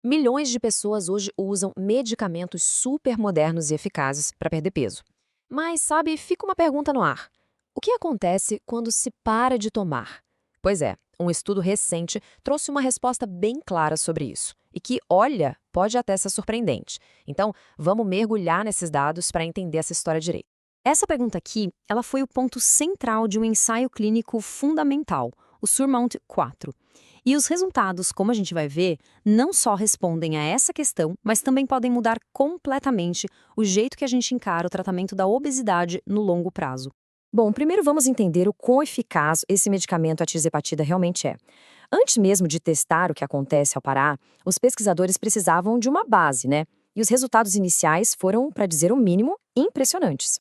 Milhões de pessoas hoje usam medicamentos super modernos e eficazes para perder peso. Mas, sabe, fica uma pergunta no ar. O que acontece quando se para de tomar? Pois é, um estudo recente trouxe uma resposta bem clara sobre isso. E que, olha, pode até ser surpreendente. Então, vamos mergulhar nesses dados para entender essa história direito. Essa pergunta aqui, ela foi o ponto central de um ensaio clínico fundamental, o SURMOUNT-4. E os resultados, como a gente vai ver, não só respondem a essa questão, mas também podem mudar completamente o jeito que a gente encara o tratamento da obesidade no longo prazo. Bom, primeiro vamos entender o quão eficaz esse medicamento atirzepatida realmente é. Antes mesmo de testar o que acontece ao parar, os pesquisadores precisavam de uma base, né? E os resultados iniciais foram, para dizer o mínimo, impressionantes.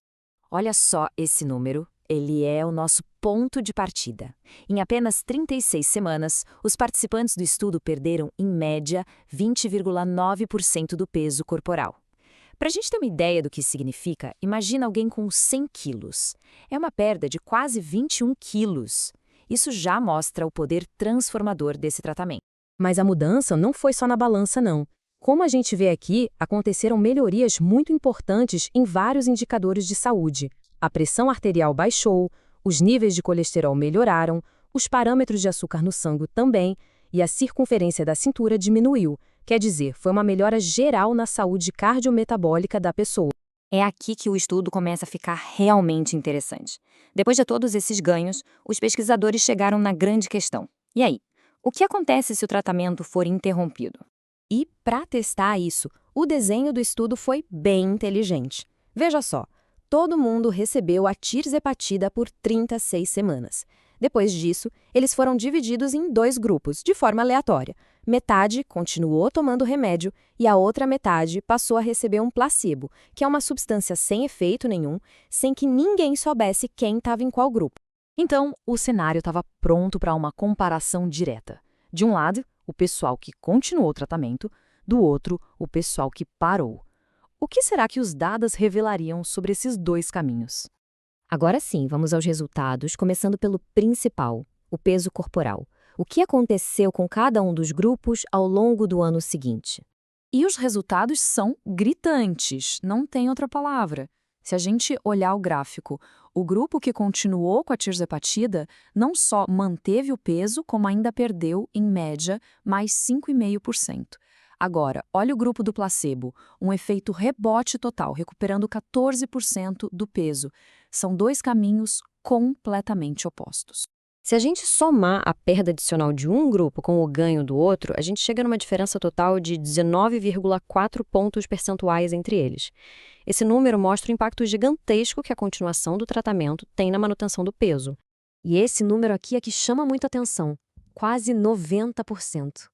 Olha só esse número, ele é o nosso ponto de partida. Em apenas 36 semanas, os participantes do estudo perderam, em média, 20,9% do peso corporal. Para a gente ter uma ideia do que isso significa, imagina alguém com 100 quilos. É uma perda de quase 21 quilos. Isso já mostra o poder transformador desse tratamento. Mas a mudança não foi só na balança, não. Como a gente vê aqui, aconteceram melhorias muito importantes em vários indicadores de saúde. A pressão arterial baixou, os níveis de colesterol melhoraram, os parâmetros de açúcar no sangue também, e a circunferência da cintura diminuiu. Quer dizer, foi uma melhora geral na saúde cardiometabólica da pessoa. É aqui que o estudo começa a ficar realmente interessante. Depois de todos esses ganhos, os pesquisadores chegaram na grande questão. E aí? O que acontece se o tratamento for interrompido? E, para testar isso, o desenho do estudo foi bem inteligente. Veja só, todo mundo recebeu a tirzepatida por 36 semanas. Depois disso, eles foram divididos em dois grupos, de forma aleatória. Metade continuou tomando remédio e a outra metade passou a receber um placebo, que é uma substância sem efeito nenhum, sem que ninguém soubesse quem estava em qual grupo. Então, o cenário estava pronto para uma comparação direta. De um lado, o pessoal que continuou o tratamento, do outro, o pessoal que parou. O que será que os dados revelariam sobre esses dois caminhos? Agora sim, vamos aos resultados, começando pelo principal, o peso corporal. O que aconteceu com cada um dos grupos ao longo do ano seguinte? E os resultados são gritantes, não tem outra palavra. Se a gente olhar o gráfico, o grupo que continuou com a tirzepatida não só manteve o peso, como ainda perdeu, em média, mais 5,5%. Agora, olha o grupo do placebo, um efeito rebote total, recuperando 14% do peso. São dois caminhos completamente opostos. Se a gente somar a perda adicional de um grupo com o ganho do outro, a gente chega numa diferença total de 19,4 pontos percentuais entre eles. Esse número mostra o impacto gigantesco que a continuação do tratamento tem na manutenção do peso. E esse número aqui é que chama muita atenção, quase 90%.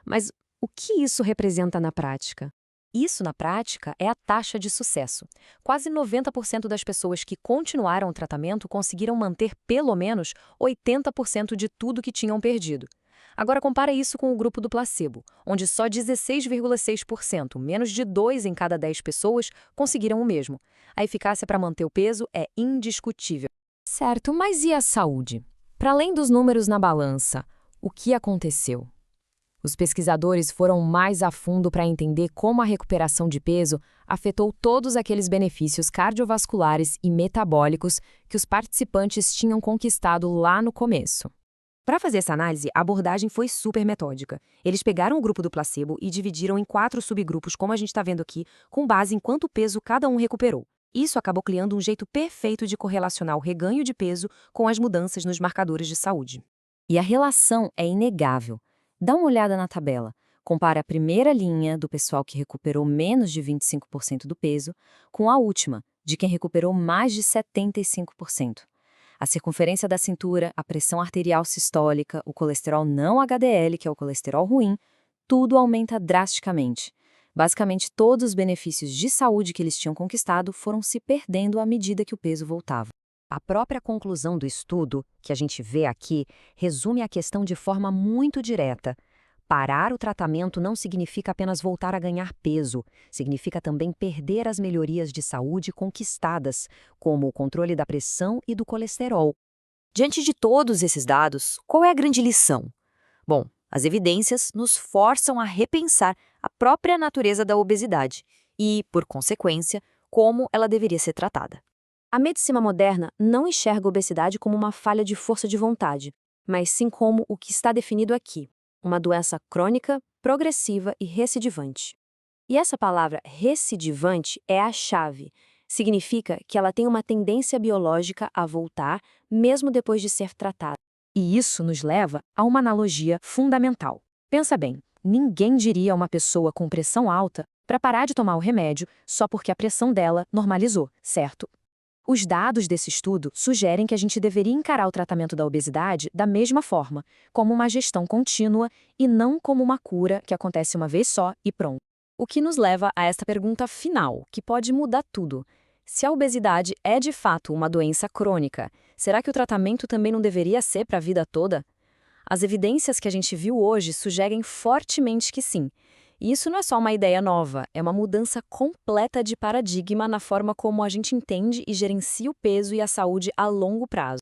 Mas o que isso representa na prática? Isso, na prática, é a taxa de sucesso. Quase 90% das pessoas que continuaram o tratamento conseguiram manter pelo menos 80% de tudo que tinham perdido. Agora compara isso com o grupo do placebo, onde só 16,6%, menos de 2 em cada 10 pessoas, conseguiram o mesmo. A eficácia para manter o peso é indiscutível. Certo, mas e a saúde? Para além dos números na balança, o que aconteceu? Os pesquisadores foram mais a fundo para entender como a recuperação de peso afetou todos aqueles benefícios cardiovasculares e metabólicos que os participantes tinham conquistado lá no começo. Para fazer essa análise, a abordagem foi super metódica. Eles pegaram o grupo do placebo e dividiram em 4 subgrupos, como a gente está vendo aqui, com base em quanto peso cada um recuperou. Isso acabou criando um jeito perfeito de correlacionar o reganho de peso com as mudanças nos marcadores de saúde. E a relação é inegável. Dá uma olhada na tabela. Compara a primeira linha do pessoal que recuperou menos de 25% do peso com a última, de quem recuperou mais de 75%. A circunferência da cintura, a pressão arterial sistólica, o colesterol não HDL, que é o colesterol ruim, tudo aumenta drasticamente. Basicamente, todos os benefícios de saúde que eles tinham conquistado foram se perdendo à medida que o peso voltava. A própria conclusão do estudo, que a gente vê aqui, resume a questão de forma muito direta. Parar o tratamento não significa apenas voltar a ganhar peso, significa também perder as melhorias de saúde conquistadas, como o controle da pressão e do colesterol. Diante de todos esses dados, qual é a grande lição? Bom, as evidências nos forçam a repensar a própria natureza da obesidade e, por consequência, como ela deveria ser tratada. A medicina moderna não enxerga a obesidade como uma falha de força de vontade, mas sim como o que está definido aqui, uma doença crônica, progressiva e recidivante. E essa palavra recidivante é a chave. Significa que ela tem uma tendência biológica a voltar, mesmo depois de ser tratada. E isso nos leva a uma analogia fundamental. Pensa bem, ninguém diria a uma pessoa com pressão alta para parar de tomar o remédio só porque a pressão dela normalizou, certo? Os dados desse estudo sugerem que a gente deveria encarar o tratamento da obesidade da mesma forma, como uma gestão contínua e não como uma cura que acontece uma vez só e pronto. O que nos leva a esta pergunta final, que pode mudar tudo. Se a obesidade é de fato uma doença crônica, será que o tratamento também não deveria ser para a vida toda? As evidências que a gente viu hoje sugerem fortemente que sim. E isso não é só uma ideia nova, é uma mudança completa de paradigma na forma como a gente entende e gerencia o peso e a saúde a longo prazo.